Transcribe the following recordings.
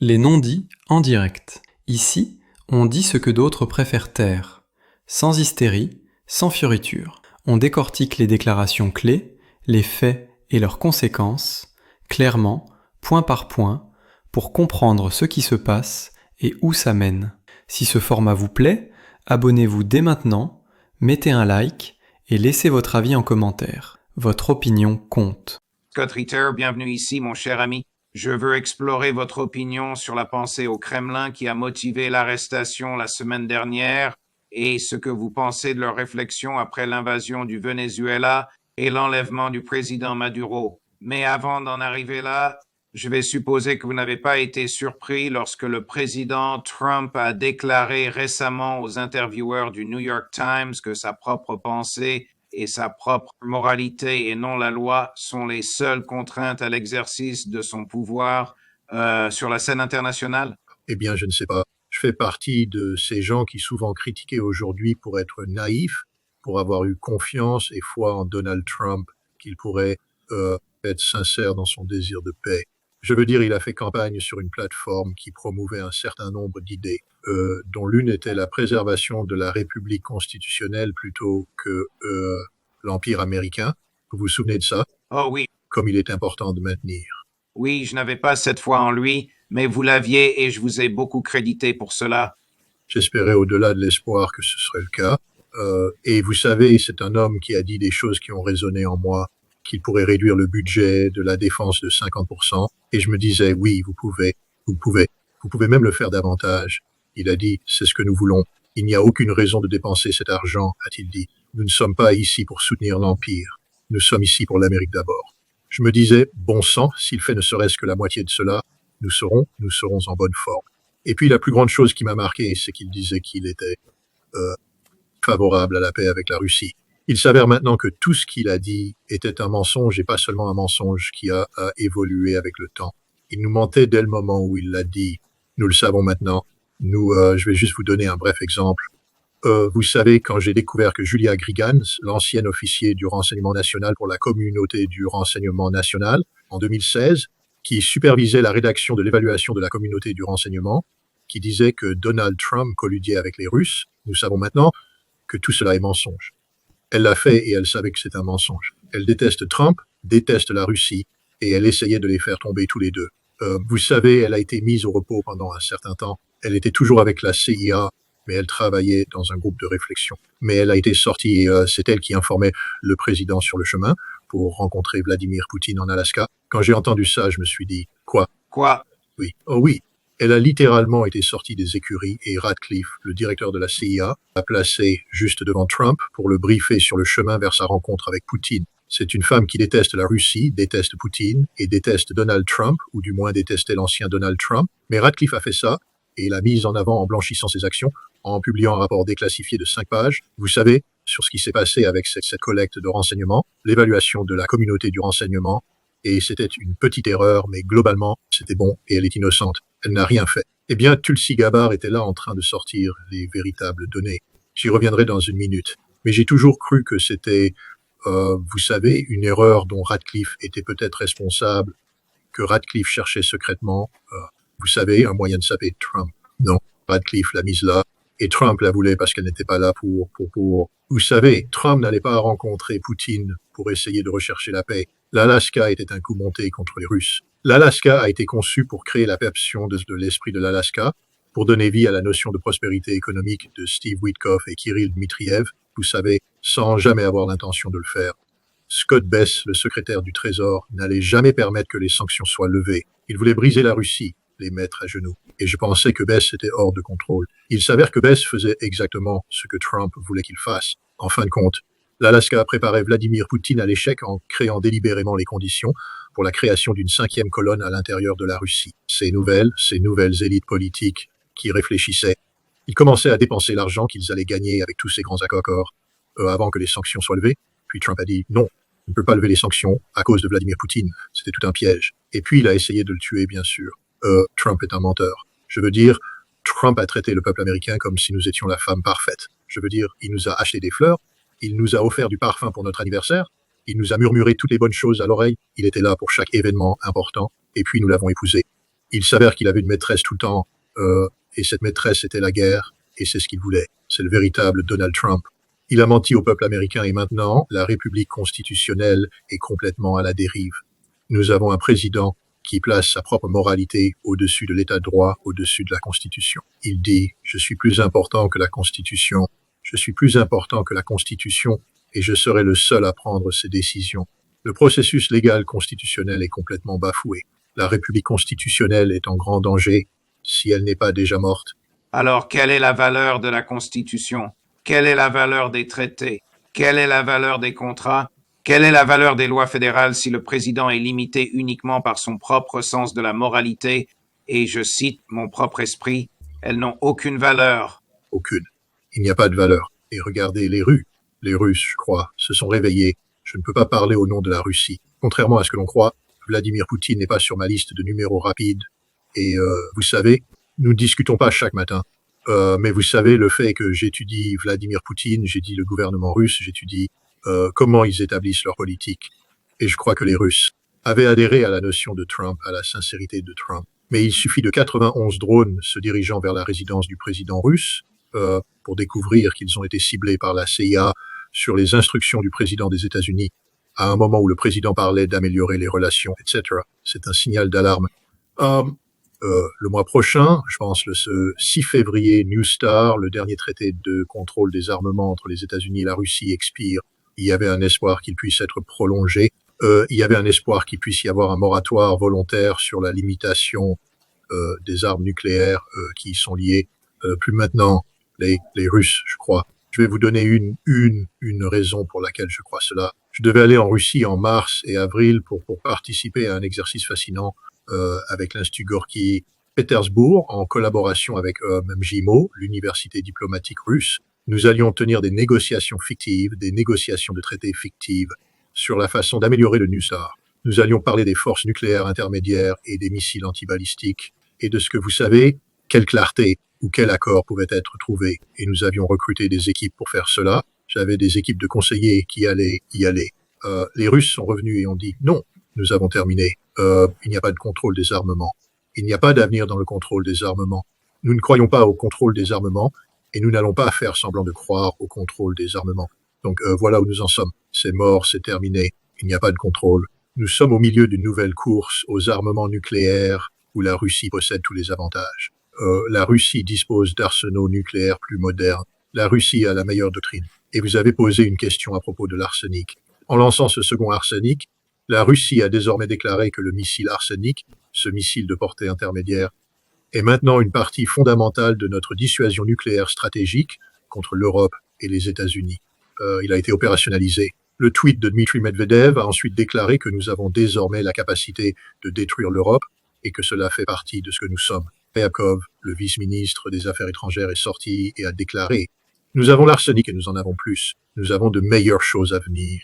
Les non-dits en direct. Ici, on dit ce que d'autres préfèrent taire. Sans hystérie, sans fioriture. On décortique les déclarations clés, les faits et leurs conséquences, clairement, point par point, pour comprendre ce qui se passe et où ça mène. Si ce format vous plaît, abonnez-vous dès maintenant, mettez un like et laissez votre avis en commentaire. Votre opinion compte. Scott Ritter, bienvenue ici, mon cher ami. Je veux explorer votre opinion sur la pensée au Kremlin qui a motivé l'arrestation la semaine dernière et ce que vous pensez de leur réflexion après l'invasion du Venezuela et l'enlèvement du président Maduro. Mais avant d'en arriver là, je vais supposer que vous n'avez pas été surpris lorsque le président Trump a déclaré récemment aux intervieweurs du New York Times que sa propre pensée et sa propre moralité et non la loi sont les seules contraintes à l'exercice de son pouvoir sur la scène internationale? Eh bien, je ne sais pas. Je fais partie de ces gens qui souvent critiqués aujourd'hui pour être naïfs, pour avoir eu confiance et foi en Donald Trump, qu'il pourrait être sincère dans son désir de paix. Je veux dire, il a fait campagne sur une plateforme qui promouvait un certain nombre d'idées, dont l'une était la préservation de la République constitutionnelle plutôt que l'Empire américain. Vous vous souvenez de ça? Oh oui. Comme il est important de maintenir. Oui, je n'avais pas cette foi en lui, mais vous l'aviez et je vous ai beaucoup crédité pour cela. J'espérais au-delà de l'espoir que ce serait le cas. Et vous savez, c'est un homme qui a dit des choses qui ont résonné en moi, qu'il pourrait réduire le budget de la défense de 50%. Et je me disais, oui, vous pouvez même le faire davantage. Il a dit, c'est ce que nous voulons. Il n'y a aucune raison de dépenser cet argent, a-t-il dit. Nous ne sommes pas ici pour soutenir l'Empire. Nous sommes ici pour l'Amérique d'abord. Je me disais, bon sang, s'il fait ne serait-ce que la moitié de cela, nous serons en bonne forme. Et puis la plus grande chose qui m'a marqué, c'est qu'il disait qu'il était favorable à la paix avec la Russie. Il s'avère maintenant que tout ce qu'il a dit était un mensonge et pas seulement un mensonge qui a évolué avec le temps. Il nous mentait dès le moment où il l'a dit. Nous le savons maintenant. Je vais juste vous donner un bref exemple. Vous savez, quand j'ai découvert que Julia Grigans, l'ancien officier du renseignement national pour la communauté du renseignement national, en 2016, qui supervisait la rédaction de l'évaluation de la communauté du renseignement, qui disait que Donald Trump colludiait avec les Russes, nous savons maintenant que tout cela est mensonge. Elle l'a fait et elle savait que c'est un mensonge. Elle déteste Trump, déteste la Russie, et elle essayait de les faire tomber tous les deux. Vous savez, elle a été mise au repos pendant un certain temps. Elle était toujours avec la CIA, mais elle travaillait dans un groupe de réflexion. Mais elle a été sortie et c'est elle qui informait le président sur le chemin pour rencontrer Vladimir Poutine en Alaska. Quand j'ai entendu ça, je me suis dit, quoi? Oui. Oh oui. Elle a littéralement été sortie des écuries et Radcliffe, le directeur de la CIA, l'a placée juste devant Trump pour le briefer sur le chemin vers sa rencontre avec Poutine. C'est une femme qui déteste la Russie, déteste Poutine et déteste Donald Trump, ou du moins détestait l'ancien Donald Trump. Mais Radcliffe a fait ça et l'a mise en avant en blanchissant ses actions, en publiant un rapport déclassifié de 5 pages. Vous savez, sur ce qui s'est passé avec cette collecte de renseignements, l'évaluation de la communauté du renseignement, et c'était une petite erreur, mais globalement, c'était bon et elle est innocente. Elle n'a rien fait. Eh bien, Tulsi Gabbard était là en train de sortir les véritables données. J'y reviendrai dans une minute. Mais j'ai toujours cru que c'était, vous savez, une erreur dont Radcliffe était peut-être responsable, que Radcliffe cherchait secrètement, vous savez, un moyen de saper Trump. Non, Radcliffe l'a mise là, et Trump la voulait parce qu'elle n'était pas là pour... Vous savez, Trump n'allait pas rencontrer Poutine pour essayer de rechercher la paix. L'Alaska était un coup monté contre les Russes. L'Alaska a été conçu pour créer la perception de l'esprit de l'Alaska, pour donner vie à la notion de prospérité économique de Steve Witkoff et Kirill Dmitriev, vous savez, sans jamais avoir l'intention de le faire. Scott Bess, le secrétaire du Trésor, n'allait jamais permettre que les sanctions soient levées. Il voulait briser la Russie, les mettre à genoux. Et je pensais que Bess était hors de contrôle. Il s'avère que Bess faisait exactement ce que Trump voulait qu'il fasse. En fin de compte, l'Alaska préparait Vladimir Poutine à l'échec en créant délibérément les conditions pour la création d'une 5e colonne à l'intérieur de la Russie. Ces nouvelles élites politiques qui réfléchissaient, ils commençaient à dépenser l'argent qu'ils allaient gagner avec tous ces grands accords avant que les sanctions soient levées. Puis Trump a dit non, on ne peut pas lever les sanctions à cause de Vladimir Poutine. C'était tout un piège. Et puis il a essayé de le tuer, bien sûr. Trump est un menteur. Je veux dire, Trump a traité le peuple américain comme si nous étions la femme parfaite. Je veux dire, il nous a acheté des fleurs, il nous a offert du parfum pour notre anniversaire, il nous a murmuré toutes les bonnes choses à l'oreille, il était là pour chaque événement important, et puis nous l'avons épousé. Il s'avère qu'il avait une maîtresse tout le temps, et cette maîtresse était la guerre, et c'est ce qu'il voulait. C'est le véritable Donald Trump. Il a menti au peuple américain et maintenant, la République constitutionnelle est complètement à la dérive. Nous avons un président qui place sa propre moralité au-dessus de l'état de droit, au-dessus de la Constitution. Il dit « Je suis plus important que la Constitution, je suis plus important que la Constitution et je serai le seul à prendre ces décisions. » Le processus légal constitutionnel est complètement bafoué. La République constitutionnelle est en grand danger si elle n'est pas déjà morte. Alors, quelle est la valeur de la Constitution? Quelle est la valeur des traités? Quelle est la valeur des contrats? Quelle est la valeur des lois fédérales si le président est limité uniquement par son propre sens de la moralité et, je cite mon propre esprit, elles n'ont aucune valeur? Aucune. Il n'y a pas de valeur. Et regardez les rues. Les Russes, je crois, se sont réveillés. Je ne peux pas parler au nom de la Russie. Contrairement à ce que l'on croit, Vladimir Poutine n'est pas sur ma liste de numéros rapides. Et vous savez, nous ne discutons pas chaque matin. Mais vous savez, le fait que j'étudie Vladimir Poutine, j'étudie le gouvernement russe, j'étudie comment ils établissent leur politique. Et je crois que les Russes avaient adhéré à la notion de Trump, à la sincérité de Trump. Mais il suffit de 91 drones se dirigeant vers la résidence du président russe pour découvrir qu'ils ont été ciblés par la CIA sur les instructions du président des États-Unis à un moment où le président parlait d'améliorer les relations, etc. C'est un signal d'alarme. Le mois prochain, je pense le 6 février, New Star, le dernier traité de contrôle des armements entre les États-Unis et la Russie expire. Il y avait un espoir qu'il puisse être prolongé. Il y avait un espoir qu'il puisse y avoir un moratoire volontaire sur la limitation des armes nucléaires qui y sont liées. Plus maintenant, les Russes, je crois. Je vais vous donner une raison pour laquelle je crois cela. Je devais aller en Russie en mars et avril pour participer à un exercice fascinant avec l'Institut Gorky Pétersbourg, en collaboration avec MGIMO, l'université diplomatique russe. Nous allions tenir des négociations fictives, des négociations de traités fictives sur la façon d'améliorer le NUSAR. Nous allions parler des forces nucléaires intermédiaires et des missiles antibalistiques et de ce que vous savez, quelle clarté ou quel accord pouvait être trouvé. Et nous avions recruté des équipes pour faire cela. J'avais des équipes de conseillers qui allaient y aller. Les Russes sont revenus et ont dit non, nous avons terminé. Il n'y a pas de contrôle des armements. Il n'y a pas d'avenir dans le contrôle des armements. Nous ne croyons pas au contrôle des armements et nous n'allons pas faire semblant de croire au contrôle des armements. Donc voilà où nous en sommes. C'est mort, c'est terminé. Il n'y a pas de contrôle. Nous sommes au milieu d'une nouvelle course aux armements nucléaires où la Russie possède tous les avantages. La Russie dispose d'arsenaux nucléaires plus modernes. La Russie a la meilleure doctrine. Et vous avez posé une question à propos de l'arsenic. En lançant ce second arsenic, la Russie a désormais déclaré que le missile arsenic, ce missile de portée intermédiaire, est maintenant une partie fondamentale de notre dissuasion nucléaire stratégique contre l'Europe et les États-Unis. Il a été opérationnalisé. Le tweet de Dmitry Medvedev a ensuite déclaré que nous avons désormais la capacité de détruire l'Europe et que cela fait partie de ce que nous sommes. Ryabkov, le vice-ministre des Affaires étrangères, est sorti et a déclaré « Nous avons l'arsenic et nous en avons plus. Nous avons de meilleures choses à venir. »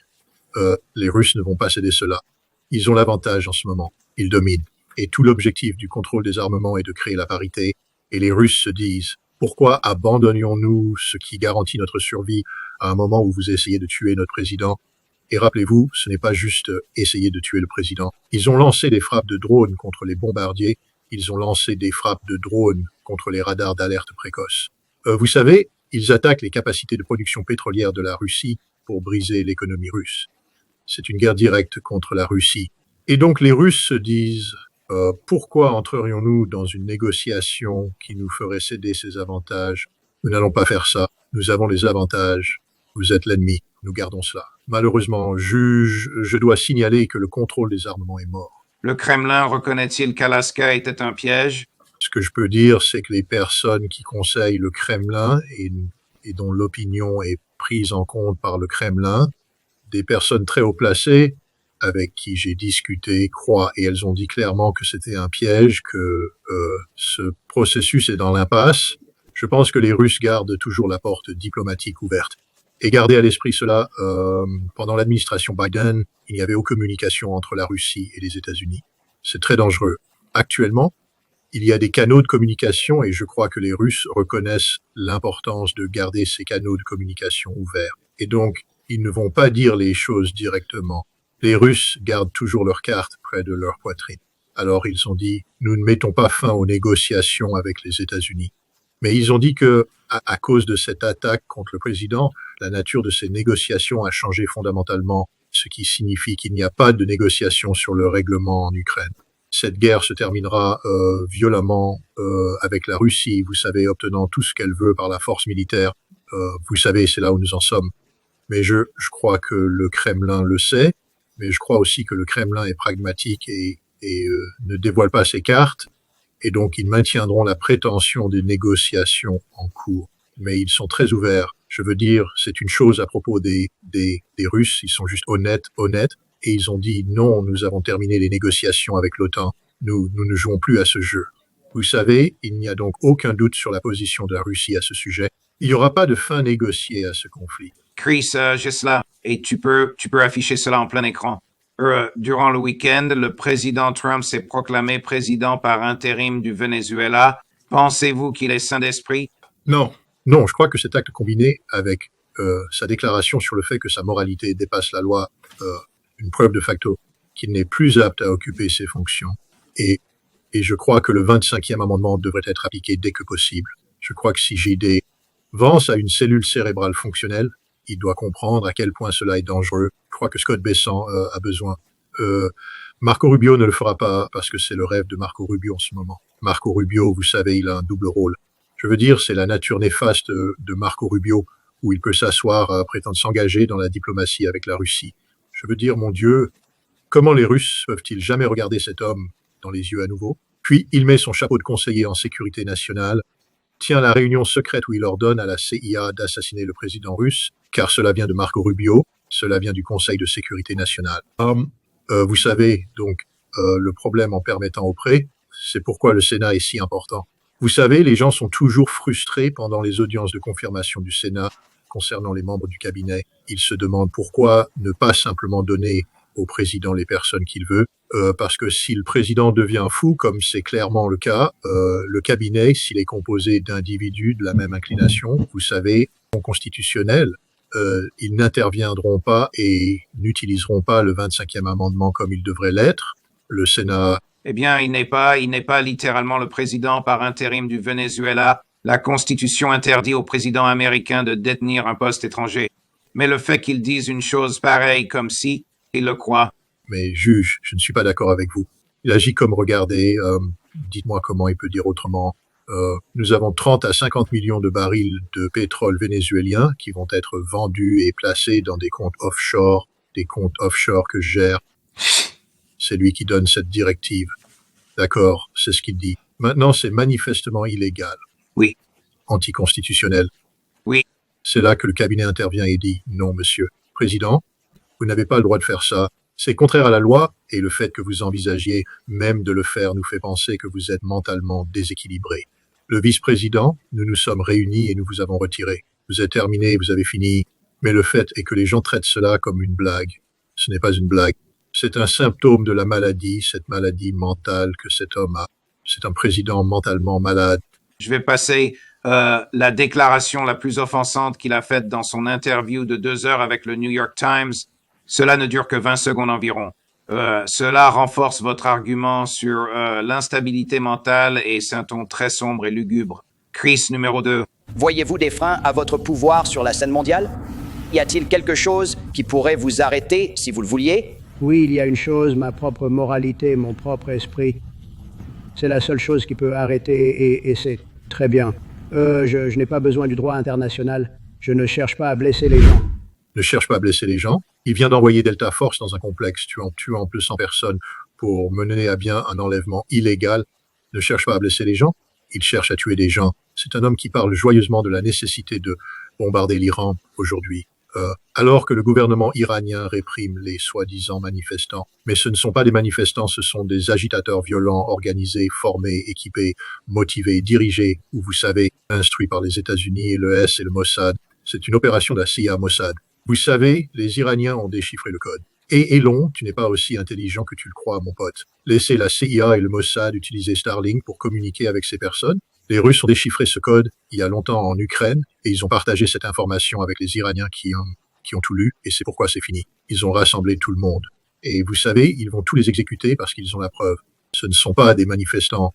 Les Russes ne vont pas céder cela. Ils ont l'avantage en ce moment. Ils dominent. Et tout l'objectif du contrôle des armements est de créer la parité. Et les Russes se disent « Pourquoi abandonnions-nous ce qui garantit notre survie à un moment où vous essayez de tuer notre président ?» Et rappelez-vous, ce n'est pas juste essayer de tuer le président. Ils ont lancé des frappes de drones contre les bombardiers. Ils ont lancé des frappes de drones contre les radars d'alerte précoce. Vous savez, ils attaquent les capacités de production pétrolière de la Russie pour briser l'économie russe. C'est une guerre directe contre la Russie. Et donc les Russes se disent pourquoi entrerions-nous dans une négociation qui nous ferait céder ces avantages? Nous n'allons pas faire ça. Nous avons les avantages. Vous êtes l'ennemi. Nous gardons cela. Malheureusement, je dois signaler que le contrôle des armements est mort. Le Kremlin reconnaît-il qu'Alaska était un piège? Ce que je peux dire, c'est que les personnes qui conseillent le Kremlin et dont l'opinion est prise en compte par le Kremlin, des personnes très haut placées avec qui j'ai discuté croient, et elles ont dit clairement que c'était un piège, que ce processus est dans l'impasse. Je pense que les Russes gardent toujours la porte diplomatique ouverte. Et gardez à l'esprit cela, pendant l'administration Biden, il n'y avait aucune communication entre la Russie et les États-Unis. C'est très dangereux. Actuellement, il y a des canaux de communication et je crois que les Russes reconnaissent l'importance de garder ces canaux de communication ouverts. Et donc, ils ne vont pas dire les choses directement. Les Russes gardent toujours leurs cartes près de leur poitrine. Alors ils ont dit, nous ne mettons pas fin aux négociations avec les États-Unis. Mais ils ont dit que, à cause de cette attaque contre le président, la nature de ces négociations a changé fondamentalement, ce qui signifie qu'il n'y a pas de négociations sur le règlement en Ukraine. Cette guerre se terminera violemment avec la Russie, vous savez, obtenant tout ce qu'elle veut par la force militaire. Vous savez, c'est là où nous en sommes. Mais je crois que le Kremlin le sait, mais je crois aussi que le Kremlin est pragmatique et ne dévoile pas ses cartes, et donc ils maintiendront la prétention des négociations en cours. Mais ils sont très ouverts. Je veux dire, c'est une chose à propos des Russes, ils sont juste honnêtes, et ils ont dit non, nous avons terminé les négociations avec l'OTAN, nous ne jouons plus à ce jeu. Vous savez, il n'y a donc aucun doute sur la position de la Russie à ce sujet. Il n'y aura pas de fin négociée à ce conflit. Chris, j'ai cela, et tu peux afficher cela en plein écran. Durant le week-end, le président Trump s'est proclamé président par intérim du Venezuela. Pensez-vous qu'il est sain d'esprit? Non, je crois que cet acte combiné avec sa déclaration sur le fait que sa moralité dépasse la loi, une preuve de facto qu'il n'est plus apte à occuper ses fonctions. Et je crois que le 25e amendement devrait être appliqué dès que possible. Je crois que si JD Vance a une cellule cérébrale fonctionnelle, il doit comprendre à quel point cela est dangereux. Je crois que Scott Bessent a besoin. Marco Rubio ne le fera pas parce que c'est le rêve de Marco Rubio en ce moment. Marco Rubio, vous savez, il a un double rôle. Je veux dire, c'est la nature néfaste de Marco Rubio où il peut s'asseoir, prétendre s'engager dans la diplomatie avec la Russie. Je veux dire, mon Dieu, comment les Russes peuvent-ils jamais regarder cet homme dans les yeux à nouveau? Puis, il met son chapeau de conseiller en sécurité nationale, tient la réunion secrète où il ordonne à la CIA d'assassiner le président russe, car cela vient de Marco Rubio, cela vient du Conseil de sécurité nationale. Vous savez, donc, le problème en permettant au prêt, c'est pourquoi le Sénat est si important. Vous savez, les gens sont toujours frustrés pendant les audiences de confirmation du Sénat concernant les membres du cabinet. Ils se demandent pourquoi ne pas simplement donner au président les personnes qu'il veut, parce que si le président devient fou, comme c'est clairement le cas, le cabinet, s'il est composé d'individus de la même inclination, vous savez, constitutionnels, ils n'interviendront pas et n'utiliseront pas le 25e amendement comme il devrait l'être. Le Sénat... Eh bien, il n'est pas littéralement le président par intérim du Venezuela. La Constitution interdit au président américain de détenir un poste étranger. Mais le fait qu'il dise une chose pareille comme si, il le croit. Mais juge, je ne suis pas d'accord avec vous. Il agit comme regardez, dites-moi comment il peut dire autrement. Nous avons 30 à 50 millions de barils de pétrole vénézuélien qui vont être vendus et placés dans des comptes offshore que je gère. C'est lui qui donne cette directive. D'accord, c'est ce qu'il dit. Maintenant, c'est manifestement illégal. Oui. Anticonstitutionnel. Oui. C'est là que le cabinet intervient et dit « Non, monsieur. Président, vous n'avez pas le droit de faire ça. C'est contraire à la loi et le fait que vous envisagiez même de le faire nous fait penser que vous êtes mentalement déséquilibré. Le vice-président, nous nous sommes réunis et nous vous avons retiré. Vous êtes terminé, vous avez fini. Mais le fait est que les gens traitent cela comme une blague. Ce n'est pas une blague. C'est un symptôme de la maladie, cette maladie mentale que cet homme a. C'est un président mentalement malade. Je vais passer la déclaration la plus offensante qu'il a faite dans son interview de 2 heures avec le New York Times. Cela ne dure que 20 secondes environ. Cela renforce votre argument sur l'instabilité mentale et c'est un ton très sombre et lugubre. Chris, numéro 2. Voyez-vous des freins à votre pouvoir sur la scène mondiale? Y a-t-il quelque chose qui pourrait vous arrêter si vous le vouliez? Oui, il y a une chose, ma propre moralité, mon propre esprit. C'est la seule chose qui peut arrêter et c'est très bien. Je n'ai pas besoin du droit international. Je ne cherche pas à blesser les gens. Ne cherche pas à blesser les gens. Il vient d'envoyer Delta Force dans un complexe, tuant plus de 100 personnes pour mener à bien un enlèvement illégal. Ne cherche pas à blesser les gens. Il cherche à tuer des gens. C'est un homme qui parle joyeusement de la nécessité de bombarder l'Iran aujourd'hui. Alors que le gouvernement iranien réprime les soi-disant manifestants. Mais ce ne sont pas des manifestants, ce sont des agitateurs violents, organisés, formés, équipés, motivés, dirigés, ou vous savez, instruits par les États-Unis et le S et le Mossad. C'est une opération de la CIA Mossad. Vous savez, les Iraniens ont déchiffré le code. Et Elon, tu n'es pas aussi intelligent que tu le crois, mon pote. Laissez la CIA et le Mossad utiliser Starlink pour communiquer avec ces personnes. Les Russes ont déchiffré ce code il y a longtemps en Ukraine et ils ont partagé cette information avec les Iraniens qui ont tout lu et c'est pourquoi c'est fini. Ils ont rassemblé tout le monde. Et vous savez, ils vont tous les exécuter parce qu'ils ont la preuve. Ce ne sont pas des manifestants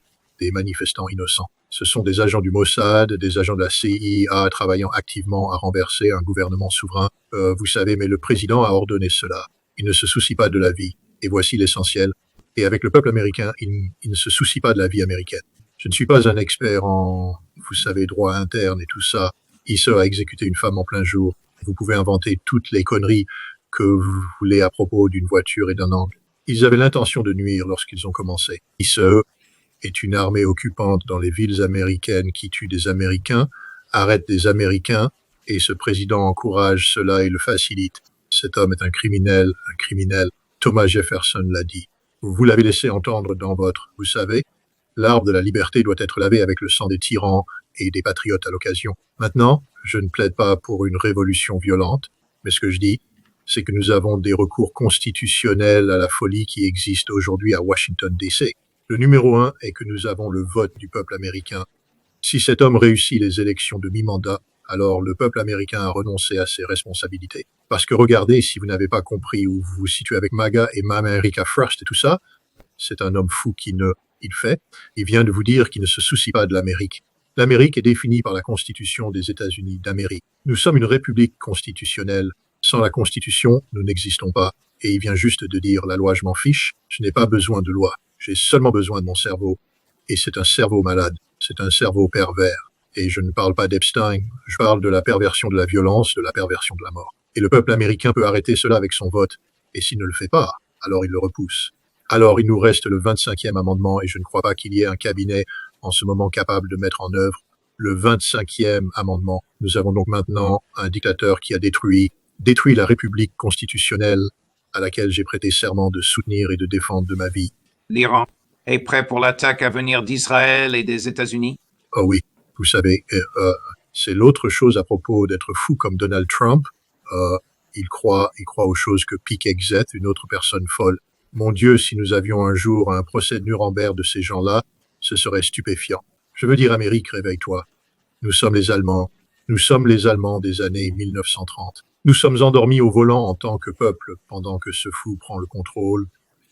innocents. Ce sont des agents du Mossad, des agents de la CIA travaillant activement à renverser un gouvernement souverain. Vous savez, mais le président a ordonné cela. Il ne se soucie pas de la vie. Et voici l'essentiel. Et avec le peuple américain, il ne se soucie pas de la vie américaine. Je ne suis pas un expert en, vous savez, droit interne et tout ça. Issa a exécuté une femme en plein jour. Vous pouvez inventer toutes les conneries que vous voulez à propos d'une voiture et d'un angle. Ils avaient l'intention de nuire lorsqu'ils ont commencé. Issa est une armée occupante dans les villes américaines qui tue des Américains, arrête des Américains, et ce président encourage cela et le facilite. Cet homme est un criminel. Thomas Jefferson l'a dit. Vous l'avez laissé entendre dans votre, vous savez, l'arbre de la liberté doit être lavé avec le sang des tyrans et des patriotes à l'occasion. Maintenant, je ne plaide pas pour une révolution violente, mais ce que je dis, c'est que nous avons des recours constitutionnels à la folie qui existent aujourd'hui à Washington, D.C. Le numéro 1 est que nous avons le vote du peuple américain. Si cet homme réussit les élections de mi-mandat, alors le peuple américain a renoncé à ses responsabilités. Parce que regardez, si vous n'avez pas compris où vous vous situez avec MAGA et America First et tout ça, c'est un homme fou il vient de vous dire qu'il ne se soucie pas de l'Amérique. L'Amérique est définie par la Constitution des États-Unis d'Amérique. Nous sommes une république constitutionnelle. Sans la Constitution, nous n'existons pas. Et il vient juste de dire, la loi, je m'en fiche, je n'ai pas besoin de loi. J'ai seulement besoin de mon cerveau. Et c'est un cerveau malade. C'est un cerveau pervers. Et je ne parle pas d'Epstein. Je parle de la perversion de la violence, de la perversion de la mort. Et le peuple américain peut arrêter cela avec son vote. Et s'il ne le fait pas, alors il le repousse. Alors il nous reste le 25e amendement et je ne crois pas qu'il y ait un cabinet en ce moment capable de mettre en œuvre le 25e amendement. Nous avons donc maintenant un dictateur qui a détruit la République constitutionnelle à laquelle j'ai prêté serment de soutenir et de défendre de ma vie. L'Iran est prêt pour l'attaque à venir d'Israël et des États-Unis? Oh oui, vous savez, c'est l'autre chose à propos d'être fou comme Donald Trump. Il croit aux choses que Piquet Xet, une autre personne folle. Mon Dieu, si nous avions un jour un procès de Nuremberg de ces gens-là, ce serait stupéfiant. Je veux dire, Amérique, réveille-toi. Nous sommes les Allemands des années 1930. Nous sommes endormis au volant en tant que peuple pendant que ce fou prend le contrôle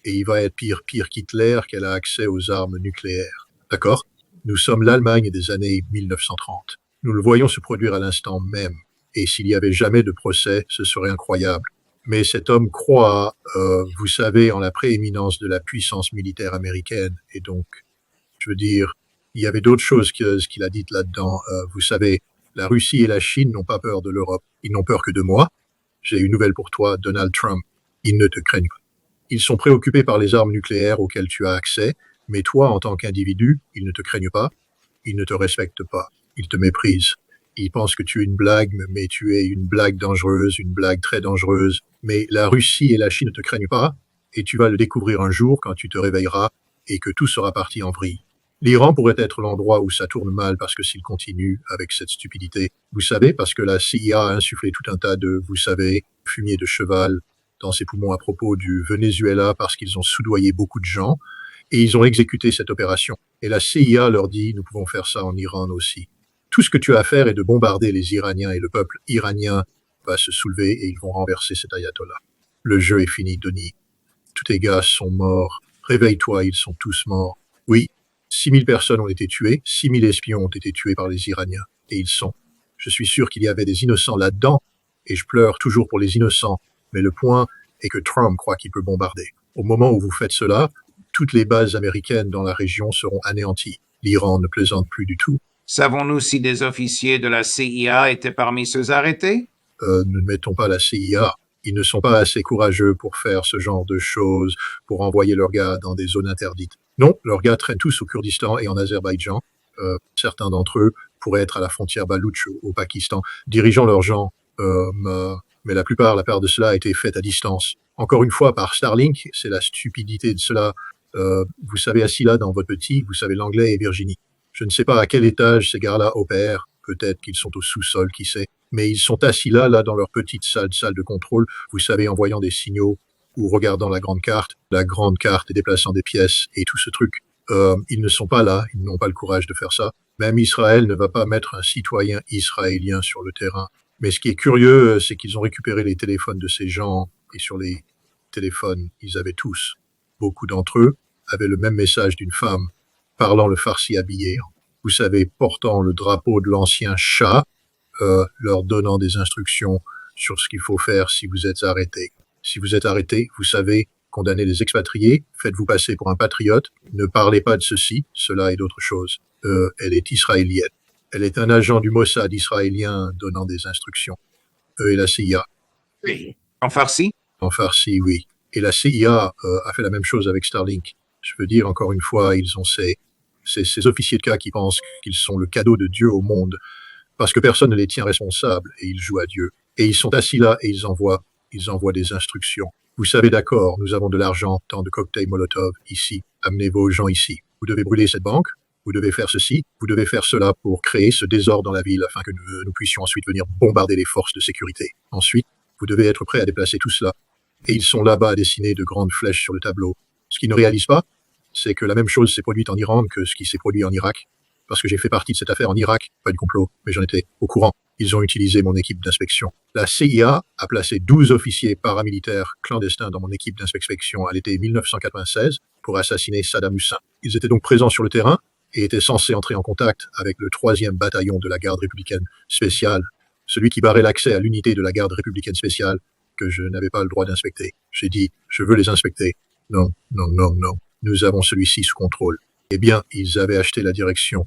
et il va être pire qu'Hitler qu'elle a accès aux armes nucléaires. D'accord? Nous sommes l'Allemagne des années 1930. Nous le voyons se produire à l'instant même. Et s'il y avait jamais de procès, ce serait incroyable. Mais cet homme croit, vous savez, en la prééminence de la puissance militaire américaine. Et donc, je veux dire, il y avait d'autres choses qu'il a dites là-dedans. Vous savez, la Russie et la Chine n'ont pas peur de l'Europe. Ils n'ont peur que de moi. J'ai une nouvelle pour toi, Donald Trump. Ils ne te craignent pas. Ils sont préoccupés par les armes nucléaires auxquelles tu as accès. Mais toi, en tant qu'individu, ils ne te craignent pas. Ils ne te respectent pas. Ils te méprisent. Ils pensent que tu es une blague, mais tu es une blague dangereuse, une blague très dangereuse. Mais la Russie et la Chine ne te craignent pas, et tu vas le découvrir un jour quand tu te réveilleras et que tout sera parti en vrille. L'Iran pourrait être l'endroit où ça tourne mal parce que s'il continue avec cette stupidité, vous savez, parce que la CIA a insufflé tout un tas de, vous savez, fumier de cheval dans ses poumons à propos du Venezuela parce qu'ils ont soudoyé beaucoup de gens, et ils ont exécuté cette opération. Et la CIA leur dit, nous pouvons faire ça en Iran aussi. Tout ce que tu as à faire est de bombarder les Iraniens et le peuple iranien va se soulever et ils vont renverser cet ayatollah. Le jeu est fini, Denis. Tous tes gars sont morts. Réveille-toi, ils sont tous morts. Oui, 6000 personnes ont été tuées, 6000 espions ont été tués par les Iraniens. Et ils sont. Je suis sûr qu'il y avait des innocents là-dedans, et je pleure toujours pour les innocents. Mais le point est que Trump croit qu'il peut bombarder. Au moment où vous faites cela, toutes les bases américaines dans la région seront anéanties. L'Iran ne plaisante plus du tout. Savons-nous si des officiers de la CIA étaient parmi ceux arrêtés? Nous ne mettons pas la CIA. Ils ne sont pas assez courageux pour faire ce genre de choses, pour envoyer leurs gars dans des zones interdites. Non, leurs gars traînent tous au Kurdistan et en Azerbaïdjan. Certains d'entre eux pourraient être à la frontière baloutche au Pakistan, dirigeant leurs gens. Mais la plupart de cela a été fait à distance. Encore une fois, par Starlink, c'est la stupidité de cela. Vous savez, assis là dans votre petit, vous savez l'anglais et Virginie. Je ne sais pas à quel étage ces gars-là opèrent. Peut-être qu'ils sont au sous-sol, qui sait. Mais ils sont assis là, dans leur petite salle de contrôle, vous savez, en voyant des signaux ou regardant la grande carte et déplaçant des pièces et tout ce truc. Ils ne sont pas là, ils n'ont pas le courage de faire ça. Même Israël ne va pas mettre un citoyen israélien sur le terrain. Mais ce qui est curieux, c'est qu'ils ont récupéré les téléphones de ces gens et sur les téléphones, ils avaient tous, beaucoup d'entre eux, avait le même message d'une femme parlant le farsi habillé, vous savez, portant le drapeau de l'ancien Shah, leur donnant des instructions sur ce qu'il faut faire si vous êtes arrêté. Si vous êtes arrêté, vous savez, condamnez les expatriés, faites-vous passer pour un patriote, ne parlez pas de ceci, cela et d'autres choses. Elle est israélienne. Elle est un agent du Mossad israélien donnant des instructions. Et la CIA. Oui. En farsi? En farsi, oui. Et la CIA a fait la même chose avec Starlink. Je veux dire, encore une fois, ils ont ces officiers de cas qui pensent qu'ils sont le cadeau de Dieu au monde, parce que personne ne les tient responsables, et ils jouent à Dieu. Et ils sont assis là, et ils envoient des instructions. Vous savez, d'accord, nous avons de l'argent, tant de cocktails Molotov, ici. Amenez vos gens ici. Vous devez brûler cette banque, vous devez faire ceci, vous devez faire cela pour créer ce désordre dans la ville, afin que nous puissions ensuite venir bombarder les forces de sécurité. Ensuite, vous devez être prêt à déplacer tout cela. Et ils sont là-bas à dessiner de grandes flèches sur le tableau. Ce qu'ils ne réalisent pas, c'est que la même chose s'est produite en Iran que ce qui s'est produit en Irak. Parce que j'ai fait partie de cette affaire en Irak, pas du complot, mais j'en étais au courant. Ils ont utilisé mon équipe d'inspection. La CIA a placé 12 officiers paramilitaires clandestins dans mon équipe d'inspection à l'été 1996 pour assassiner Saddam Hussein. Ils étaient donc présents sur le terrain et étaient censés entrer en contact avec le 3e bataillon de la garde républicaine spéciale, celui qui barrait l'accès à l'unité de la garde républicaine spéciale que je n'avais pas le droit d'inspecter. J'ai dit, je veux les inspecter. Non, non, non, non. Nous avons celui-ci sous contrôle. Eh bien, ils avaient acheté la direction.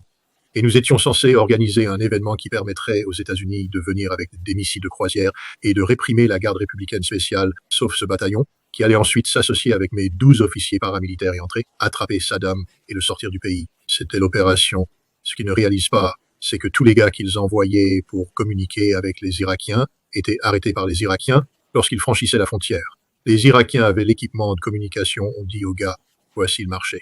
Et nous étions censés organiser un événement qui permettrait aux États-Unis de venir avec des missiles de croisière et de réprimer la garde républicaine spéciale, sauf ce bataillon, qui allait ensuite s'associer avec mes 12 officiers paramilitaires et entrer, attraper Saddam et le sortir du pays. C'était l'opération. Ce qu'ils ne réalisent pas, c'est que tous les gars qu'ils envoyaient pour communiquer avec les Irakiens étaient arrêtés par les Irakiens lorsqu'ils franchissaient la frontière. Les Irakiens avaient l'équipement de communication, on dit aux gars, voici le marché.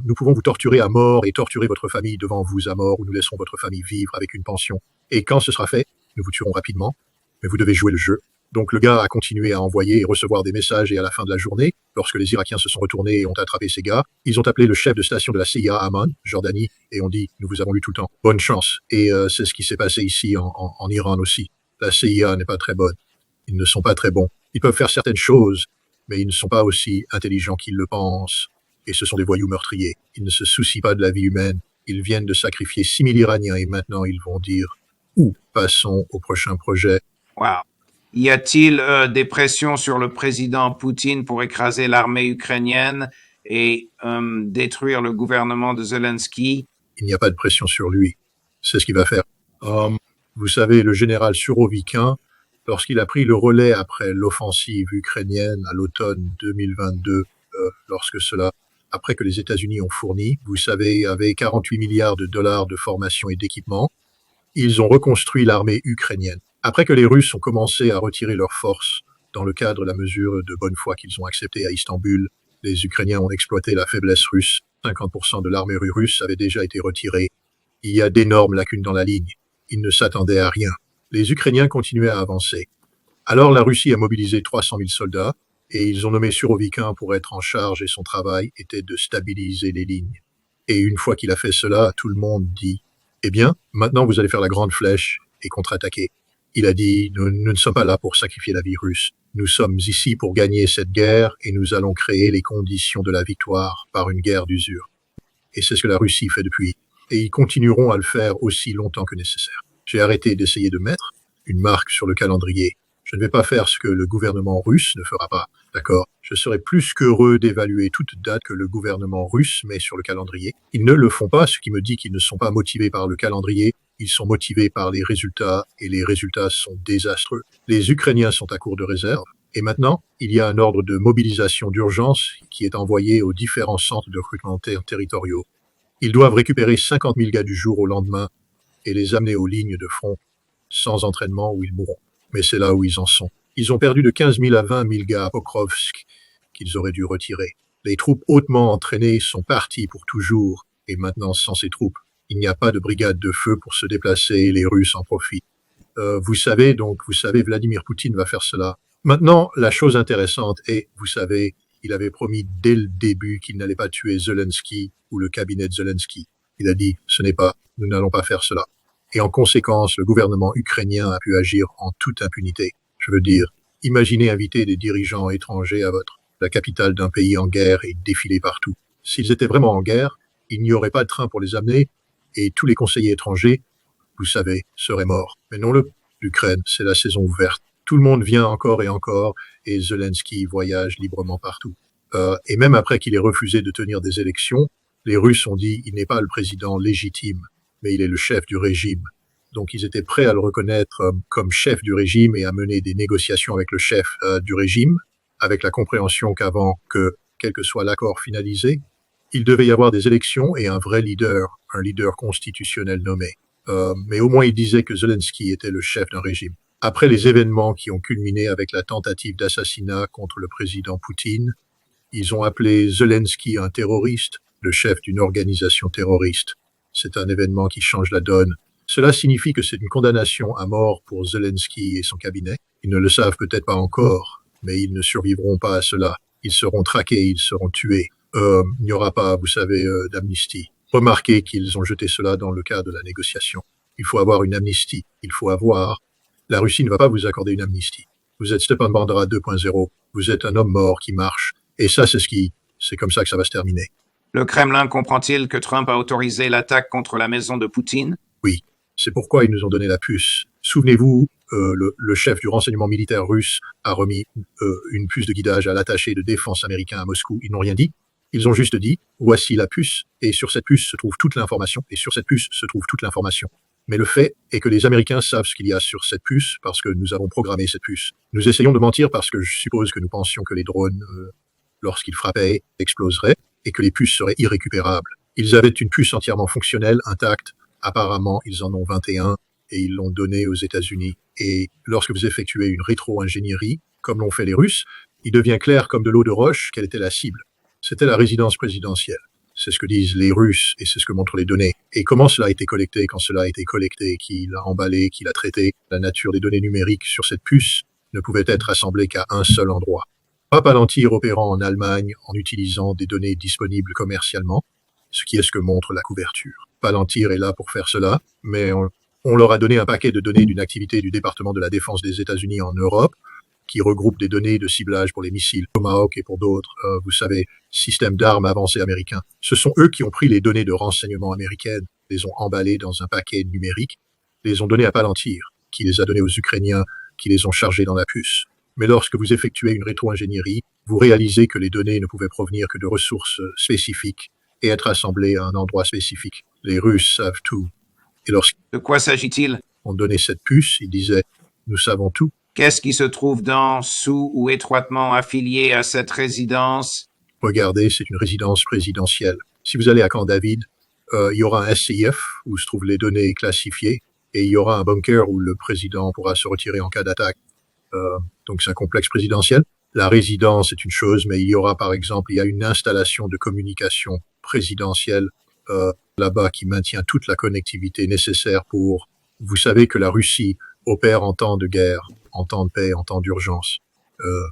Nous pouvons vous torturer à mort et torturer votre famille devant vous à mort, ou nous laisserons votre famille vivre avec une pension. Et quand ce sera fait, nous vous tuerons rapidement, mais vous devez jouer le jeu. Donc le gars a continué à envoyer et recevoir des messages, et à la fin de la journée, lorsque les Irakiens se sont retournés et ont attrapé ces gars, ils ont appelé le chef de station de la CIA à Amman, Jordanie, et ont dit « Nous vous avons lu tout le temps. Bonne chance ». Et c'est ce qui s'est passé ici en Iran aussi. La CIA n'est pas très bonne. Ils ne sont pas très bons. Ils peuvent faire certaines choses, mais ils ne sont pas aussi intelligents qu'ils le pensent. Et ce sont des voyous meurtriers. Ils ne se soucient pas de la vie humaine. Ils viennent de sacrifier 6000 Iraniens et maintenant ils vont dire « Où passons au prochain projet ?» Wow. Y a-t-il des pressions sur le président Poutine pour écraser l'armée ukrainienne et détruire le gouvernement de Zelensky? Il n'y a pas de pression sur lui. C'est ce qu'il va faire. Vous savez, le général Surovikin, lorsqu'il a pris le relais après l'offensive ukrainienne à l'automne 2022, après que les États-Unis ont fourni, vous savez, avec 48 milliards de dollars de formation et d'équipement, ils ont reconstruit l'armée ukrainienne. Après que les Russes ont commencé à retirer leurs forces dans le cadre de la mesure de bonne foi qu'ils ont acceptée à Istanbul, les Ukrainiens ont exploité la faiblesse russe. 50% de l'armée russe avait déjà été retirée. Il y a d'énormes lacunes dans la ligne. Ils ne s'attendaient à rien. Les Ukrainiens continuaient à avancer. Alors la Russie a mobilisé 300 000 soldats et ils ont nommé Surovikin pour être en charge et son travail était de stabiliser les lignes. Et une fois qu'il a fait cela, tout le monde dit « Eh bien, maintenant vous allez faire la grande flèche et contre-attaquer. » Il a dit « Nous ne sommes pas là pour sacrifier la vie russe. Nous sommes ici pour gagner cette guerre et nous allons créer les conditions de la victoire par une guerre d'usure. » Et c'est ce que la Russie fait depuis. Et ils continueront à le faire aussi longtemps que nécessaire. J'ai arrêté d'essayer de mettre une marque sur le calendrier. Je ne vais pas faire ce que le gouvernement russe ne fera pas, d'accord? Je serais plus qu'heureux d'évaluer toute date que le gouvernement russe met sur le calendrier. Ils ne le font pas, ce qui me dit qu'ils ne sont pas motivés par le calendrier. Ils sont motivés par les résultats, et les résultats sont désastreux. Les Ukrainiens sont à court de réserve. Et maintenant, il y a un ordre de mobilisation d'urgence qui est envoyé aux différents centres de recrutement territoriaux. Ils doivent récupérer 50 000 gars du jour au lendemain et les amener aux lignes de front sans entraînement où ils mourront. Mais c'est là où ils en sont. Ils ont perdu de 15 000 à 20 000 gars à Pokrovsk qu'ils auraient dû retirer. Les troupes hautement entraînées sont parties pour toujours, et maintenant sans ces troupes, il n'y a pas de brigade de feu pour se déplacer et les Russes en profitent. Vous savez, Vladimir Poutine va faire cela. Maintenant, la chose intéressante est, vous savez, il avait promis dès le début qu'il n'allait pas tuer Zelensky ou le cabinet de Zelensky. Il a dit, nous n'allons pas faire cela. Et en conséquence, le gouvernement ukrainien a pu agir en toute impunité. Je veux dire, imaginez inviter des dirigeants étrangers à la capitale d'un pays en guerre et défiler partout. S'ils étaient vraiment en guerre, il n'y aurait pas de train pour les amener et tous les conseillers étrangers, vous savez, seraient morts. Mais non, l'Ukraine, c'est la saison ouverte. Tout le monde vient encore et Zelensky voyage librement partout. Et même après qu'il ait refusé de tenir des élections, les Russes ont dit il n'est pas le président légitime, mais il est le chef du régime. Donc ils étaient prêts à le reconnaître comme chef du régime et à mener des négociations avec le chef du régime, avec la compréhension qu'avant que, quel que soit l'accord finalisé, il devait y avoir des élections et un vrai leader, un leader constitutionnel nommé. Mais au moins il disait que Zelensky était le chef d'un régime. Après les événements qui ont culminé avec la tentative d'assassinat contre le président Poutine, ils ont appelé Zelensky un terroriste, le chef d'une organisation terroriste. C'est un événement qui change la donne. Cela signifie que c'est une condamnation à mort pour Zelensky et son cabinet. Ils ne le savent peut-être pas encore, mais ils ne survivront pas à cela. Ils seront traqués, ils seront tués. Il n'y aura pas, vous savez, d'amnistie. Remarquez qu'ils ont jeté cela dans le cadre de la négociation. Il faut avoir une amnistie. La Russie ne va pas vous accorder une amnistie. Vous êtes Stepan Bandera 2.0. Vous êtes un homme mort qui marche. Et ça, c'est comme ça que ça va se terminer. Le Kremlin comprend-il que Trump a autorisé l'attaque contre la maison de Poutine? Oui. C'est pourquoi ils nous ont donné la puce. Souvenez-vous, le chef du renseignement militaire russe a remis une puce de guidage à l'attaché de défense américain à Moscou. Ils n'ont rien dit. Ils ont juste dit, voici la puce, et sur cette puce se trouve toute l'information, et sur cette puce se trouve toute l'information. Mais le fait est que les Américains savent ce qu'il y a sur cette puce parce que nous avons programmé cette puce. Nous essayons de mentir parce que je suppose que nous pensions que les drones, lorsqu'ils frappaient, exploseraient, et que les puces seraient irrécupérables. Ils avaient une puce entièrement fonctionnelle, intacte. Apparemment, ils en ont 21 et ils l'ont donnée aux États-Unis. Et lorsque vous effectuez une rétro-ingénierie, comme l'ont fait les Russes, il devient clair comme de l'eau de roche quelle était la cible. C'était la résidence présidentielle. C'est ce que disent les Russes et c'est ce que montrent les données. Et comment cela a été collecté, quand cela a été collecté, qui l'a emballé, qui l'a traité, la nature des données numériques sur cette puce ne pouvait être assemblée qu'à un seul endroit. Pas Palantir opérant en Allemagne en utilisant des données disponibles commercialement, ce qui est ce que montre la couverture. Palantir est là pour faire cela, mais on leur a donné un paquet de données d'une activité du département de la défense des États-Unis en Europe, qui regroupe des données de ciblage pour les missiles Tomahawk et pour d'autres, vous savez, systèmes d'armes avancés américains. Ce sont eux qui ont pris les données de renseignement américaines, les ont emballées dans un paquet numérique, les ont données à Palantir, qui les a données aux Ukrainiens, qui les ont chargées dans la puce. Mais lorsque vous effectuez une rétro-ingénierie, vous réalisez que les données ne pouvaient provenir que de ressources spécifiques et être assemblées à un endroit spécifique. Les Russes savent tout. Et De quoi s'agit-il? On donnait cette puce, ils disaient « Nous savons tout ». Qu'est-ce qui se trouve dans, sous ou étroitement affilié à cette résidence? Regardez, c'est une résidence présidentielle. Si vous allez à Camp David, il y aura un SCIF où se trouvent les données classifiées et il y aura un bunker où le président pourra se retirer en cas d'attaque. Donc c'est un complexe présidentiel. La résidence est une chose, mais il y aura par exemple, il y a une installation de communication présidentielle là-bas qui maintient toute la connectivité nécessaire pour... Vous savez que la Russie opère en temps de guerre, en temps de paix, en temps d'urgence.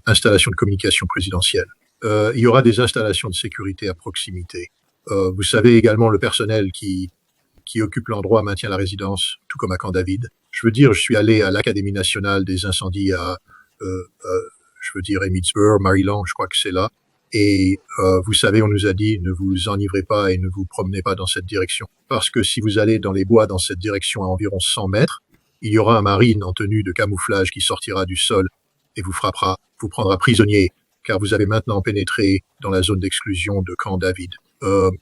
Installation de communication présidentielle. Il y aura des installations de sécurité à proximité. Vous savez également le personnel qui occupe l'endroit maintient la résidence, tout comme à Camp David. Je veux dire, je suis allé à l'Académie nationale des incendies à Emmitsburg, Maryland, je crois que c'est là. Et vous savez, on nous a dit, ne vous enivrez pas et ne vous promenez pas dans cette direction. Parce que si vous allez dans les bois dans cette direction à environ 100 mètres, il y aura un marine en tenue de camouflage qui sortira du sol et vous frappera, vous prendra prisonnier, car vous avez maintenant pénétré dans la zone d'exclusion de Camp David.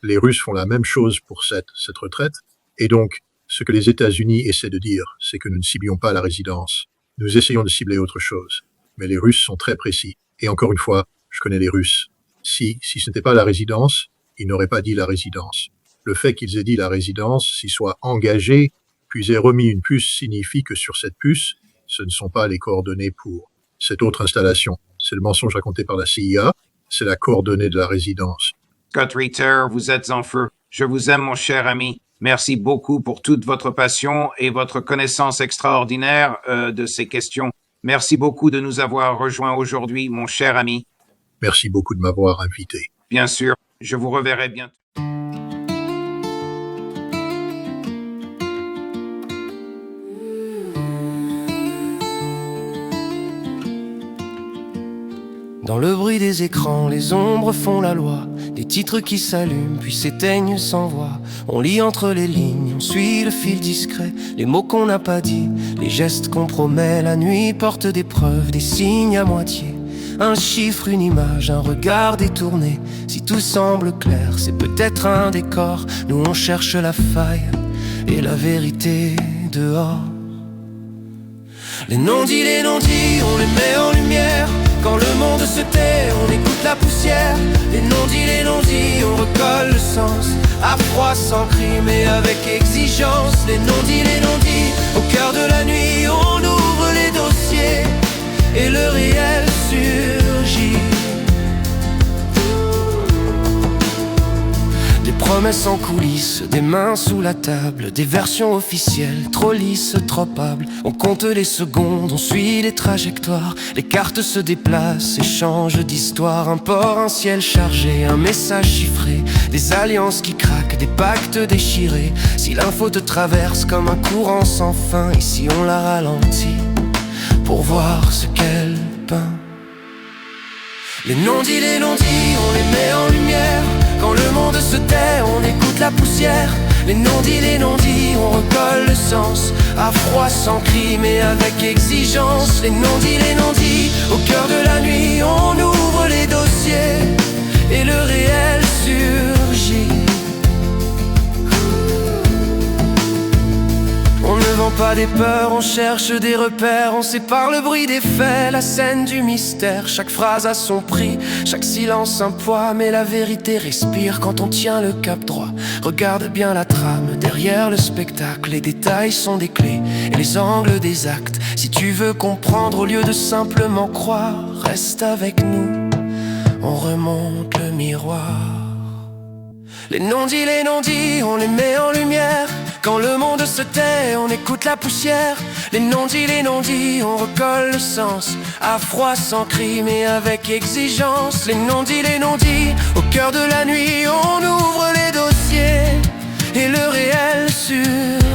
Les Russes font la même chose pour cette retraite. Et donc, ce que les États-Unis essaient de dire, c'est que nous ne ciblions pas la résidence. Nous essayons de cibler autre chose. Mais les Russes sont très précis. Et encore une fois, je connais les Russes. Si ce n'était pas la résidence, ils n'auraient pas dit la résidence. Le fait qu'ils aient dit la résidence, s'ils soient engagés, puis aient remis une puce, signifie que sur cette puce, ce ne sont pas les coordonnées pour cette autre installation. C'est le mensonge raconté par la CIA, c'est la coordonnée de la résidence. Scott Ritter, vous êtes en feu. Je vous aime, mon cher ami. Merci beaucoup pour toute votre passion et votre connaissance extraordinaire de ces questions. Merci beaucoup de nous avoir rejoints aujourd'hui, mon cher ami. Merci beaucoup de m'avoir invité. Bien sûr, je vous reverrai bientôt. Dans le bruit des écrans, les ombres font la loi. Des titres qui s'allument puis s'éteignent sans voix. On lit entre les lignes, on suit le fil discret. Les mots qu'on n'a pas dit, les gestes qu'on promet. La nuit porte des preuves, des signes à moitié. Un chiffre, une image, un regard détourné. Si tout semble clair, c'est peut-être un décor. Nous on cherche la faille et la vérité dehors. Les non-dits, on les met en lumière. Quand le monde se tait, on écoute la poussière. Les non-dits, on recolle le sens. À froid, sans cri, mais avec exigence. Les non-dits, au cœur de la nuit, on ouvre les dossiers et le réel surgit. Des promesses en coulisses, des mains sous la table, des versions officielles, trop lisses, trop hables. On compte les secondes, on suit les trajectoires. Les cartes se déplacent, échangent d'histoire. Un port, un ciel chargé, un message chiffré. Des alliances qui craquent, des pactes déchirés. Si l'info te traverse comme un courant sans fin, ici on la ralentit pour voir ce qu'elle peint. Les non-dits, on les met en lumière. Quand le monde se tait, on écoute la poussière. Les non-dits, on recolle le sens. À froid, sans cri, mais avec exigence. Les non-dits, au cœur de la nuit, on ouvre les dossiers et le réel surgit. On ne vend pas des peurs, on cherche des repères. On sépare le bruit des faits, la scène du mystère. Chaque phrase a son prix, chaque silence un poids. Mais la vérité respire quand on tient le cap droit. Regarde bien la trame, derrière le spectacle. Les détails sont des clés et les angles des actes. Si tu veux comprendre au lieu de simplement croire, reste avec nous, on remonte le miroir. Les non-dits, on les met en lumière. Quand le monde se tait, on écoute la poussière. Les non-dits, on recolle le sens. À froid, sans cri, mais avec exigence. Les non-dits, au cœur de la nuit, on ouvre les dossiers et le réel sur